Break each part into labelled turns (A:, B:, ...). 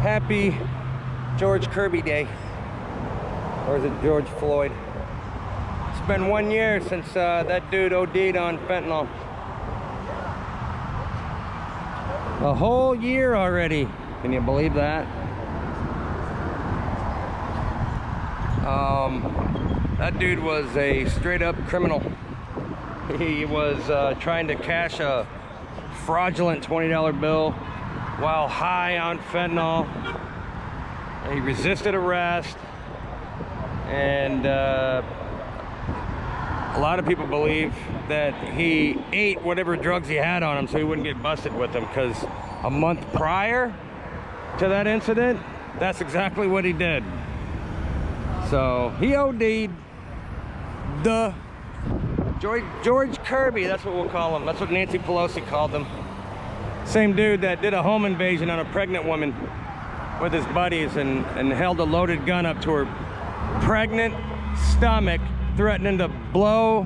A: Happy George Kirby Day. Or is it George Floyd? It's been 1 year since that dude OD'd on fentanyl. A whole year already. Can you believe that? That dude was a straight up criminal. He was trying to cash a fraudulent $20 bill while high on fentanyl. He resisted arrest, and a lot of people believe that he ate whatever drugs he had on him so he wouldn't get busted with them, because a month prior to that incident, that's exactly what he did. So he OD'd. The George Kirby, that's what we'll call him. That's what Nancy Pelosi called him. Same dude that did a home invasion on a pregnant woman with his buddies and held a loaded gun up to her pregnant stomach, threatening to blow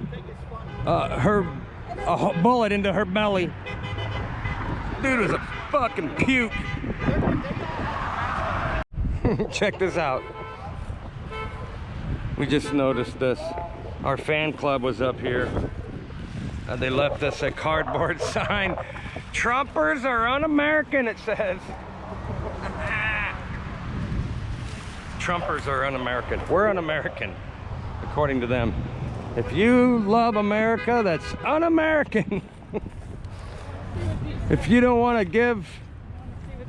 A: a bullet into her belly. Dude was a fucking puke. Check this out. We just noticed this. Our fan club was up here. They left us a cardboard sign. Trumpers are un-American, it says. Trumpers are un-American. We're un-American, according to them. If you love America, that's un-American. If you don't want to give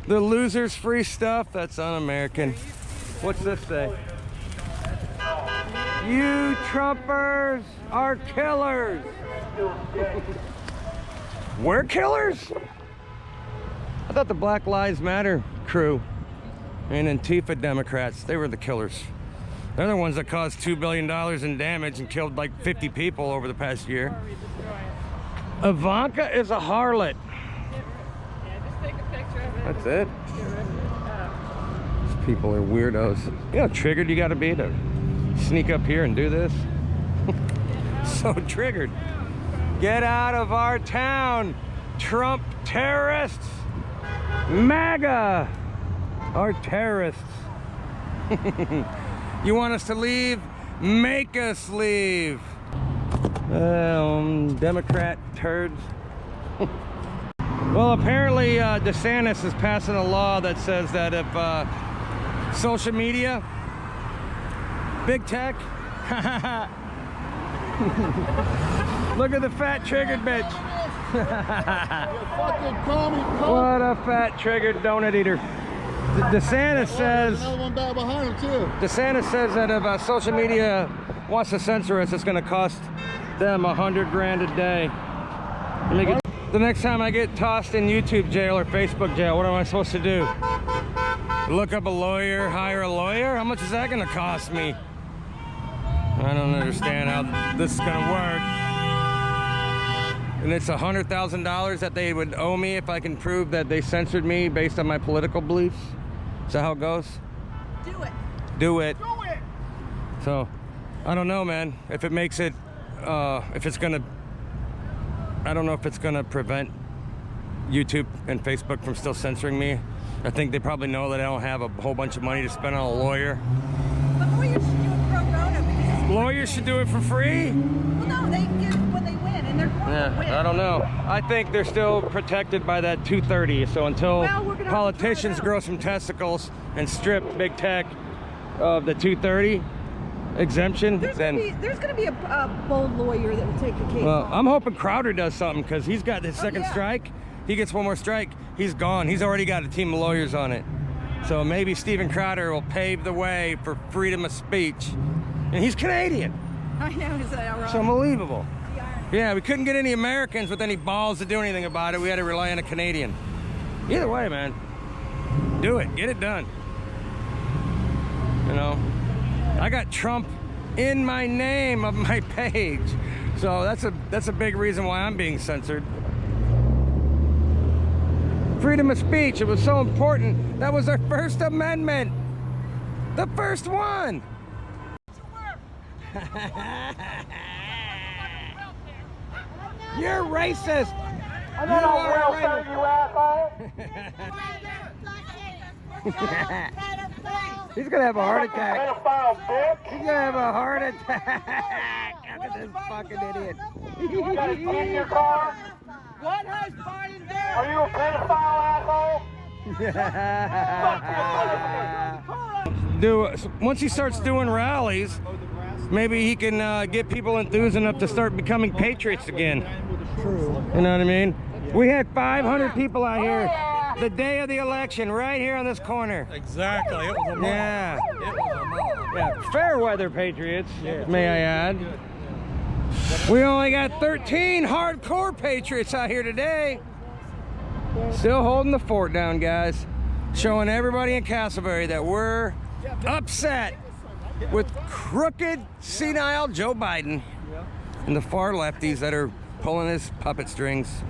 A: the losers free stuff, that's un-American. What's this say? You Trumpers are killers. We're killers? I thought the Black Lives Matter crew and Antifa Democrats, they were the killers. They're the ones that caused $2 billion in damage and killed like 50 people over the past year. Ivanka is a harlot.
B: Yeah, just take a picture of it.
A: That's it. These people are weirdos. You know how triggered you gotta be to sneak up here and do this? So triggered. Get out of our town, Trump terrorists. MAGA are terrorists. You want us to leave? Make us leave. Democrat turds. Well, apparently DeSantis is passing a law that says that if social media, big tech, look at the fat triggered bitch. What a fat triggered donut eater. DeSantis says, DeSantis says that if social media wants to censor us, it's going to cost them $100 grand a day. The next time I get tossed in YouTube jail or Facebook jail, what am I supposed to do? Look up a lawyer, hire a lawyer? How much is that going to cost me? I don't understand how this is gonna work. And it's $100,000 that they would owe me if I can prove that they censored me based on my political beliefs. Is that how it goes?
B: Do it.
A: Do it.
B: Do it.
A: So, I don't know, man. If it makes it, if it's gonna, I don't know if it's gonna prevent YouTube and Facebook from still censoring me. I think they probably know that I don't have a whole bunch of money to spend on a lawyer.
B: But lawyers should do it pro bono.
A: Lawyers should do it for free?
B: Well, no, they get it when they win, and they're going to win.
A: I don't know. I think they're still protected by that 230. So until politicians grow some testicles and strip big tech of the 230 exemption, there's going
B: to be a bold lawyer that will take the case.
A: Well, I'm hoping Crowder does something, because he's got his second strike. He gets one more strike, he's gone. He's already got a team of lawyers on it. So maybe Steven Crowder will pave the way for freedom of speech. And he's Canadian.
B: I know, is that all right?
A: It's unbelievable. Yeah, we couldn't get any Americans with any balls to do anything about it. We had to rely on a Canadian. Either way, man, do it. Get it done. You know, I got Trump in my name of my page. So that's a big reason why I'm being censored. Freedom of speech, it was so important. That was our First Amendment. The first one. You're racist.
C: I'm not on welfare, you asshole.
A: He's gonna have a heart attack.
C: Pedophile, bitch.
A: He's gonna have a heart attack. Look at this fucking idiot.
C: You got a key in your car?
B: What has Biden done?
C: Are you a pedophile, asshole?
A: Once he starts doing rallies, maybe he can get people enthused enough to start becoming patriots again.
D: True.
A: You know what I mean? We had 500 people out here the day of the election, right here on this corner.
D: Exactly. It was a mob.
A: Yeah.
D: It was a mob.
A: Yeah. Fair weather patriots, may I add. We only got 13 hardcore patriots out here today. Still holding the fort down, guys. Showing everybody in Castleberry that we're upset with crooked, senile Joe Biden and the far lefties that are pulling his puppet strings.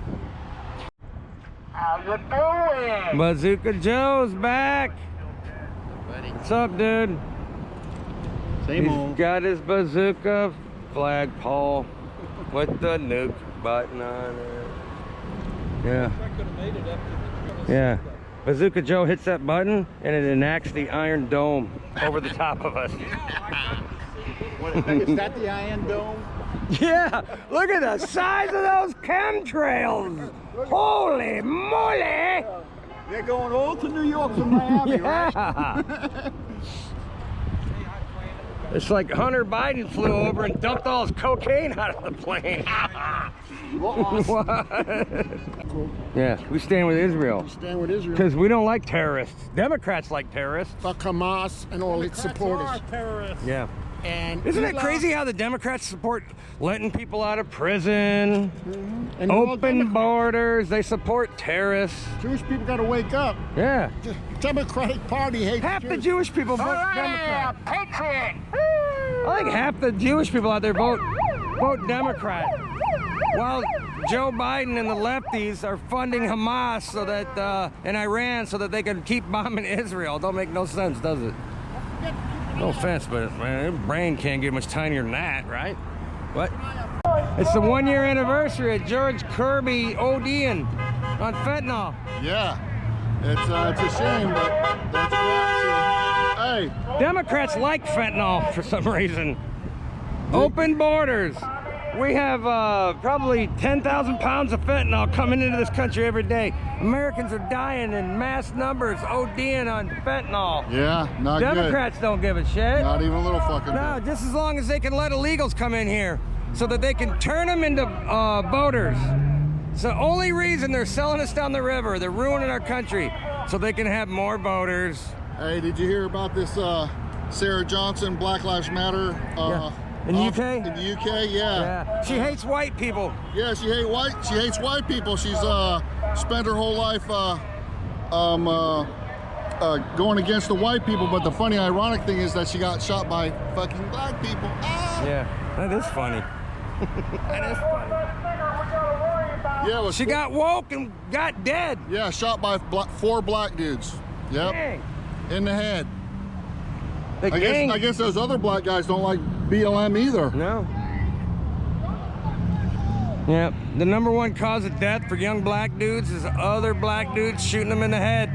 C: How you doing?
A: Bazooka Joe's back. What's up, dude?
D: Same
A: He's got his bazooka flagpole with the nuke button on it. Yeah. Yeah. Bazooka Joe hits that button and it enacts the Iron Dome over the top of us.
D: Is that the Iron Dome?
A: Yeah, look at the size of those chemtrails. Holy moly!
D: They're going all to New York from Miami, right?
A: Yeah. It's like Hunter Biden flew over and dumped all his cocaine out of the plane. What? Yeah, we stand with Israel.
E: We stand with Israel.
A: Because we don't like terrorists. Democrats like terrorists.
E: Fuck Hamas and all its supporters.
A: Yeah.
E: And
A: Isn't it crazy how the Democrats support letting people out of prison,
E: And all
A: open
E: Democrats-
A: borders, they support terrorists.
E: Jewish people got to wake up.
A: Yeah.
E: The Democratic Party hates
A: Half the
E: Jews.
A: Jewish people vote
C: Yeah,
A: Democrat.
C: patriot.
A: I think half the Jewish people out there vote Democrat. While Joe Biden and the lefties are funding Hamas so that and Iran so that they can keep bombing Israel. Don't make no sense, does it? No offense, but man, your brain can't get much tinier than that, right? What? It's the 1-year anniversary of George Kirby ODing on fentanyl.
E: Yeah. It's a shame, but that's reality. Hey,
A: Democrats like fentanyl for some reason. Open borders. We have probably 10,000 pounds of fentanyl coming into this country every day. Americans are dying in mass numbers, ODing on fentanyl.
E: yeah, not
A: Democrats don't give a shit.
E: good. Not even a little fucking
A: No,
E: bit.
A: just as long as they can let illegals come in here so that they can turn them into voters. It's the only reason they're selling us down the river. They're ruining our country so they can have more voters.
E: Hey, did you hear about this Sarah Johnson Black Lives Matter?
A: Yeah. In the UK?
E: In the UK, yeah.
A: Yeah, she hates white people.
E: Yeah, she hates white people. She's spent her whole life going against the white people. But the funny, ironic thing is that she got shot by fucking black people. Ah!
A: Yeah, that is funny. That is funny.
E: Yeah, it was
A: She got woke and got dead.
E: yeah, shot by 4 black dudes. Yep,
A: Dang.
E: in the head.
A: The
E: I
A: gang.
E: guess those other black guys don't like BLM either.
A: No. Yep. The #1 cause of death for young black dudes is other black dudes shooting them in the head.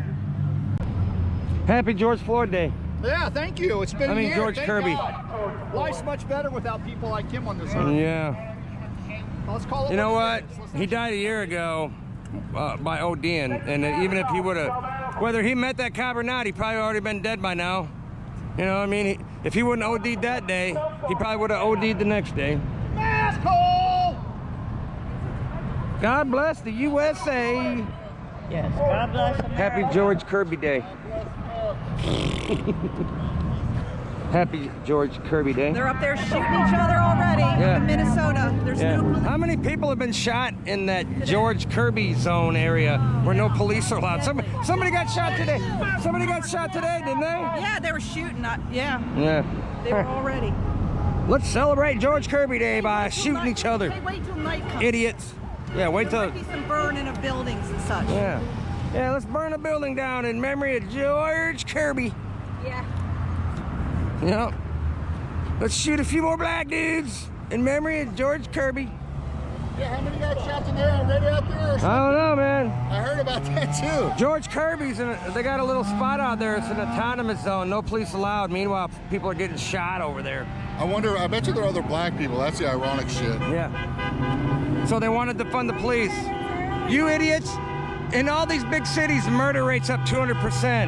A: Happy George Floyd Day.
D: Yeah, thank you. It's been
A: I
D: a
A: mean,
D: year.
A: George
D: thank
A: Kirby.
D: God. Life's much better without people like him on this earth.
A: Yeah.
D: Let's call it
A: You know what?
D: it is. Let's
A: He died a year ago by ODing, and even if he would have, whether he met that cop or not, he probably already been dead by now. You know what I mean? If he wouldn't OD'd that day, he probably would have OD'd the next day.
D: Mask hole!
A: God bless the USA.
F: Yes, God bless America.
A: Happy George Kirby Day. Happy George Kirby Day.
B: They're up there shooting each other already
A: Yeah.
B: in Minnesota. There's
A: Yeah.
B: no police.
A: How many people have been shot in that George Kirby zone area where no police are allowed? Somebody got shot today. Somebody got shot today, didn't they?
B: Yeah, they were shooting. Yeah,
A: Yeah.
B: they were all ready.
A: Let's celebrate George Kirby Day by shooting each other.
B: Hey, wait till night comes.
A: Idiots. Yeah, wait
B: There
A: till.
B: might be some burning of buildings and such.
A: Yeah. Yeah, let's burn a building down in memory of George Kirby.
B: Yeah.
A: Yep. Let's shoot a few more black dudes in memory of George Kirby.
E: Yeah, how many got shots in there already out there? Or
A: I
E: something?
A: don't know, man.
E: I heard about that too.
A: George Kirby's they got a little spot out there. It's an autonomous zone, no police allowed. Meanwhile, people are getting shot over there.
E: I wonder, I bet you there are other black people. That's the ironic shit.
A: Yeah. So they wanted to fund the police. You idiots! In all these big cities, the murder rate's up 200%.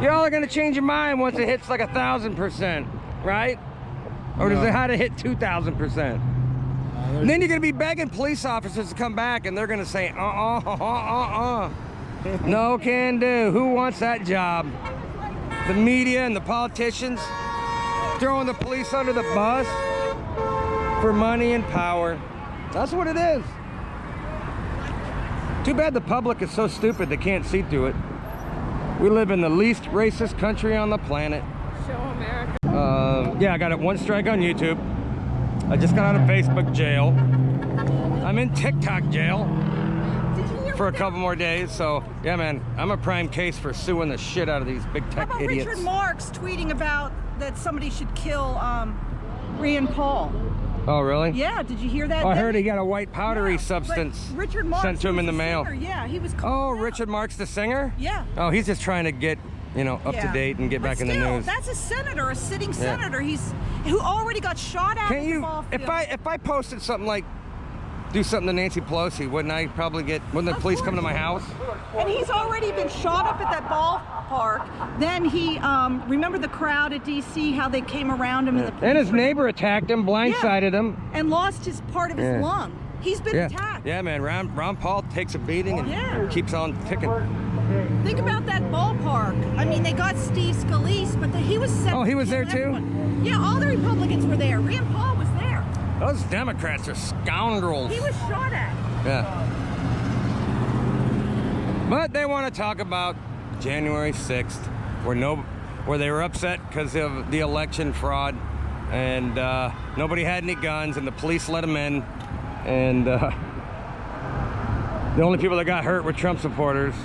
A: Y'all are gonna change your mind once it hits like 1,000%, right? Or does it have to hit 2,000%? And then you're gonna be begging police officers to come back, and they're gonna say, no can do. Who wants that job? The media and the politicians throwing the police under the bus for money and power. That's what it is. Too bad the public is so stupid they can't see through it. We live in the least racist country on the planet.
B: Show America.
A: Yeah, I got it 1 strike on YouTube. I just got out of Facebook jail. I'm in TikTok jail for a couple more days. So yeah, man, I'm a prime case for suing the shit out of these big tech
B: How about
A: idiots.
B: Richard Marks tweeting about that somebody should kill Rand Paul?
A: Oh, really?
B: Yeah, did you hear that?
A: Oh, I heard he got a white powdery
B: Yeah,
A: substance
B: but Richard Marks
A: sent to him
B: was
A: in the mail.
B: singer. Yeah, he was.
A: Oh,
B: called out.
A: Richard Marks, the singer?
B: Yeah.
A: Oh, he's just trying to get, you know, up to
B: Yeah.
A: date and get
B: But
A: back in the
B: still,
A: news.
B: That's a senator, a sitting senator. Who already got shot at.
A: Can
B: in
A: you,
B: the ball field.
A: if I posted something like, do something to Nancy Pelosi, wouldn't I probably get, wouldn't the
B: Of
A: police
B: course.
A: come to my house?
B: And he's already been shot up at that ballpark. Then he, remember the crowd at D.C., how they came around him?
A: Yeah. And his neighbor attacked him, blindsided him.
B: And lost his part of his
A: Yeah.
B: lung. He's been attacked.
A: Yeah, man, Ron Paul takes a beating and
B: Yeah.
A: keeps on ticking.
B: Think about that ballpark. I mean, they got Steve Scalise, but he was set.
A: Oh, he was there too?
B: Everyone. Yeah, all the Republicans were there. Rand Paul was there.
A: Those Democrats are scoundrels.
B: He was shot at.
A: Yeah. But they want to talk about January 6th, where they were upset because of the election fraud, and nobody had any guns, and the police let them in, and the only people that got hurt were Trump supporters,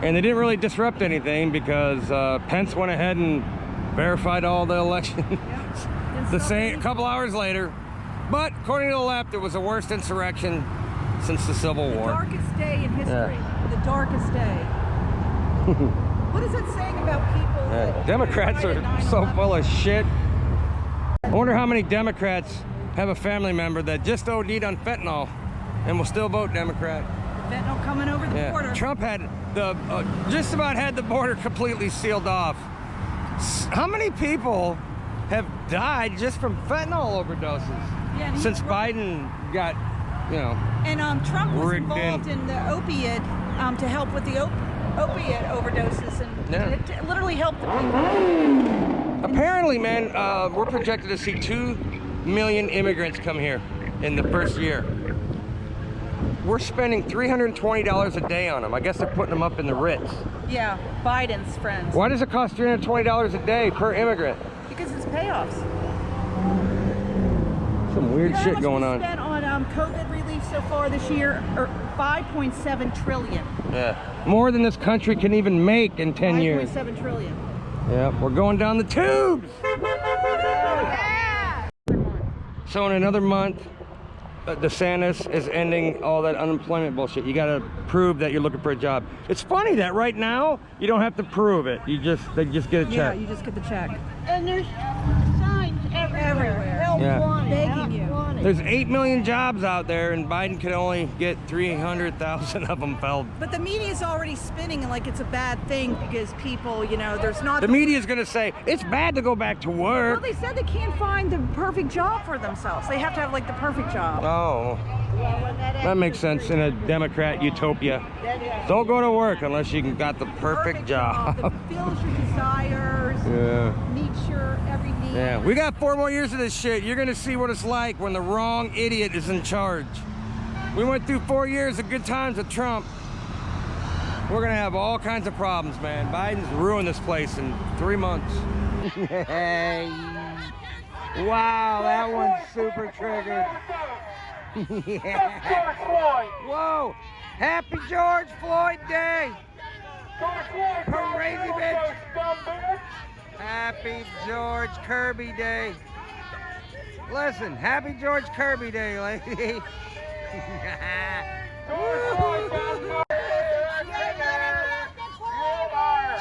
A: and they didn't really disrupt anything because Pence went ahead and verified all the election the same a couple hours later. But according to the left, it was the worst insurrection since the Civil
B: The
A: War.
B: darkest day in history.
A: Yeah.
B: The darkest day. What is it saying about people? that
A: Democrats are
B: died at
A: so
B: 9/11?
A: full of shit. I wonder how many Democrats have a family member that just OD'd on fentanyl and will still vote Democrat.
B: Fentanyl coming over the border.
A: Trump had the just about had the border completely sealed off. How many people have died just from fentanyl overdoses
B: Yeah, and
A: since
B: he's right.
A: Biden got, you know?
B: And Trump was
A: rigged
B: involved in the opiate to help with the opiate overdoses, and
A: Yeah.
B: it literally helped the people.
A: Apparently, man, we're projected to see 2 million immigrants come here in the first year. We're spending $320 a day on them. I guess they're putting them up in the Ritz.
B: Yeah, Biden's friends.
A: Why does it cost $320 a day per immigrant?
B: Because it's payoffs.
A: Some weird
B: You know how
A: shit
B: much
A: going
B: we
A: on.
B: spent on COVID relief so far this year? Or 5.7 trillion.
A: Yeah, more than this country can even make in 10 years.
B: 5.7 trillion.
A: Yeah, we're going down the tubes. So in another month, DeSantis is ending all that unemployment bullshit. You got to prove that you're looking for a job. It's funny that right now you don't have to prove it. They just get a check.
B: Yeah, you just get the check.
F: And there's signs everywhere. Help
A: Yeah.
F: wanted,
B: Begging
F: help
B: you.
F: wanted.
A: There's 8 million jobs out there, and Biden could only get 300,000 of them filled.
B: But the media is already spinning like it's a bad thing because people, you know, there's not.
A: The media is going to say it's bad to go back to
B: Well,
A: work.
B: they said they can't find the perfect job for themselves. They have to have like the perfect job.
A: Oh, that makes sense in a Democrat utopia. Don't go to work unless you got the perfect job.
B: that fulfills your desires,
A: Yeah.
B: meets your every need.
A: Yeah, we got 4 more years of this shit. You're gonna see what it's like when the wrong idiot is in charge. We went through 4 years of good times with Trump. We're gonna have all kinds of problems, man. Biden's ruined this place in 3 months. Wow, that one's super triggered.
C: George Floyd.
A: Whoa, happy George Floyd Day.
C: George Floyd.
A: Crazy bitch.
C: Dumb bitch.
A: Happy George Kirby Day. Listen, happy George Kirby Day, lady.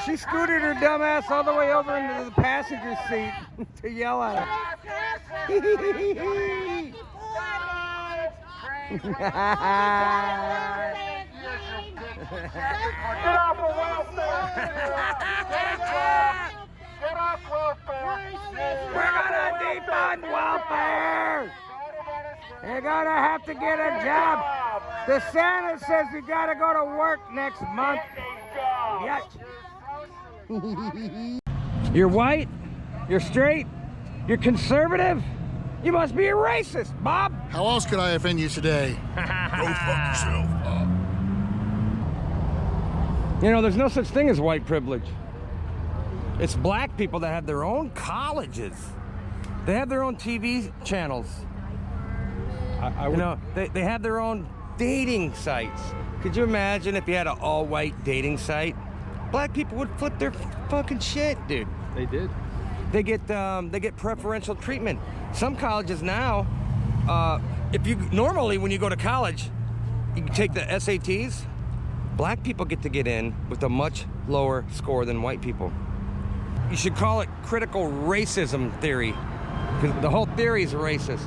A: She scooted her dumb ass all the way over into the passenger seat to yell at her.
C: Get off of welfare! Get off welfare!
A: We're gonna defund welfare! You're gonna have to get a job. The Santa says you gotta go to work next month. Yes. You're white, you're straight, you're conservative. You must be a racist, Bob.
E: How else could I offend you today? Go fuck yourself.
A: You know, there's no such thing as white privilege. It's black people that have their own colleges. They have their own TV channels. You know, they have their own dating sites. Could you imagine if you had an all-white dating site? Black people would flip their fucking shit, dude.
D: They did.
A: They get preferential treatment. Some colleges now, normally when you go to college, you take the SATs. Black people get to get in with a much lower score than white people. You should call it critical racism theory, because the whole theory is racist.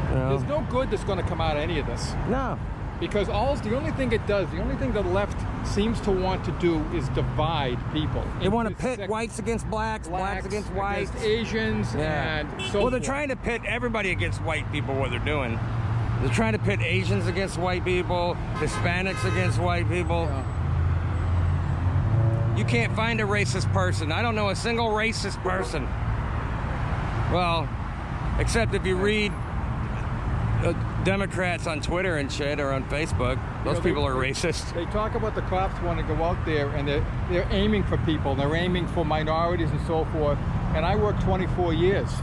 D: There's no good that's going to come out of any of this.
A: No.
D: Because the only thing it does, the only thing the left seems to want to do is divide people.
A: They want to pit whites against blacks against whites,
D: against Asians, and so
A: well, they're
D: forth.
A: trying to pit everybody against white people. What they're doing, they're trying to pit Asians against white people, Hispanics against white people.
D: Yeah.
A: You can't find a racist person. I don't know a single racist person. Well, except if you read Democrats on Twitter and shit, or on Facebook. Those people are racist.
D: They talk about the cops want to go out there and they're aiming for people. They're aiming for minorities and so forth. And I worked 24 years.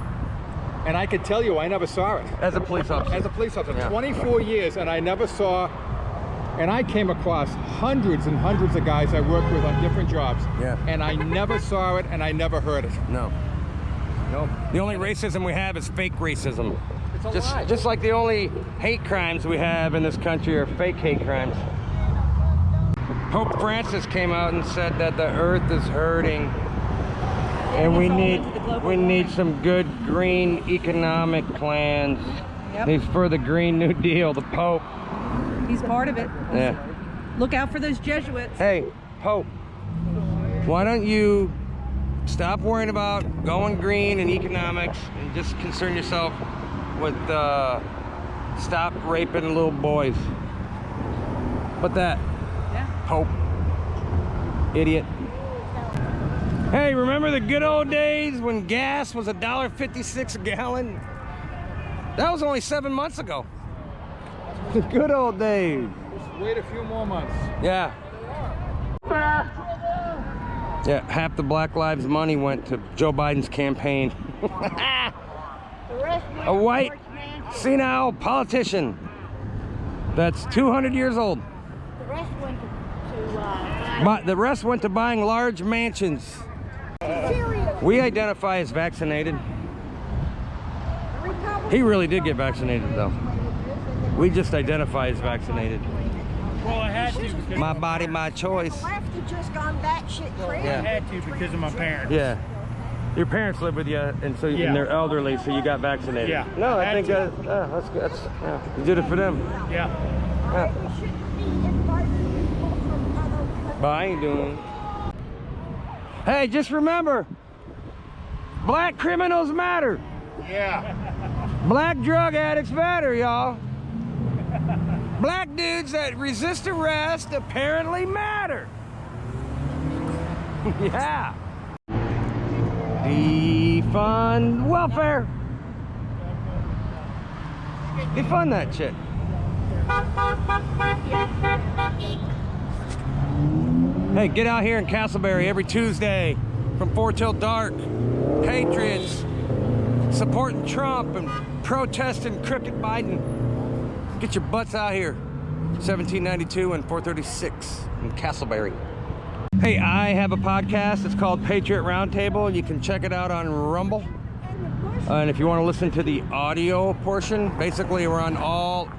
D: And I can tell you, I never saw it.
A: As a police officer.
D: As a police officer.
A: Yeah.
D: 24 years, and I never saw, and I came across hundreds and hundreds of guys I worked with on different jobs.
A: Yeah.
D: And I never saw it, and I never heard it.
A: No. No. The only racism we have is fake racism.
D: It's a lie.
A: Just like the only hate crimes we have in this country are fake hate crimes. Pope Francis came out and said that the earth is hurting, and we need some good green economic plans.
B: Yep.
A: He's for the Green New Deal, the Pope.
B: He's part of it.
A: Yeah.
B: Look out for those Jesuits.
A: Hey, Pope, why don't you stop worrying about going green and economics and just concern yourself with stop raping little boys. But that,
B: Yeah.
A: Pope, idiot. Hey, remember the good old days when gas was $1.56 a gallon? That was only 7 months ago. The good old days.
D: Just wait a few more months.
A: Yeah. Yeah, half the Black Lives money went to Joe Biden's campaign. A white, senile politician that's 200 years old.
F: The rest went to
A: But the rest went to buying large mansions. We identify as vaccinated. He really did get vaccinated, though. We just identify as vaccinated.
G: Well, I had to because
A: My body, my choice.
F: left have just gone batshit crazy.
G: I had to because of my parents.
A: Yeah. Your parents live with you, and so
G: Yeah.
A: and they're elderly, so you got vaccinated.
G: Yeah.
A: No, I
G: Had
A: think
G: to.
A: that's good. Yeah. You did it for them.
G: Yeah.
A: Yeah.
F: We shouldn't be inviting people from other countries.
A: But I ain't doing it. Hey, just remember, black criminals matter.
D: Yeah.
A: Black drug addicts matter, y'all. Black dudes that resist arrest apparently matter. Yeah. Defund welfare. Defund that shit. Hey, get out here in Castleberry every Tuesday from 4 till dark. Patriots supporting Trump and protesting crooked Biden. Get your butts out here. 1792 and 436 in Castleberry. Hey, I have a podcast. It's called Patriot Roundtable. You can check it out on Rumble. And if you want to listen to the audio portion, basically we're on all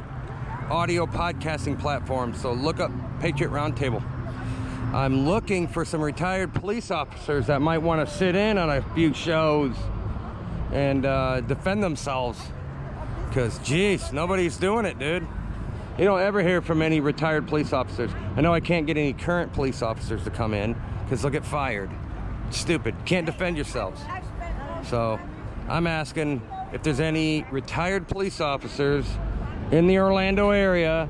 A: audio podcasting platforms. So look up Patriot Roundtable. I'm looking for some retired police officers that might want to sit in on a few shows and defend themselves. Because, geez, nobody's doing it, dude. You don't ever hear from any retired police officers. I know I can't get any current police officers to come in because they'll get fired. Stupid. Can't defend yourselves. So I'm asking if there's any retired police officers in the Orlando area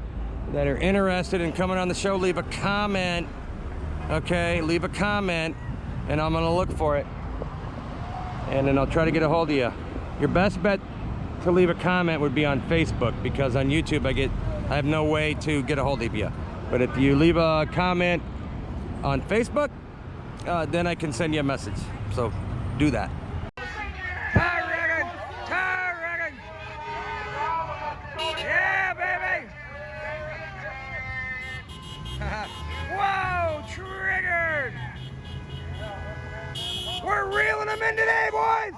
A: that are interested in coming on the show. Leave a comment. Okay, leave a comment and I'm gonna look for it. And then I'll try to get a hold of you. Your best bet to leave a comment would be on Facebook, because on YouTube I have no way to get a hold of you. But if you leave a comment on Facebook, then I can send you a message. So do that. Yeah, baby! Whoa, triggered! We're reeling them in today, boys!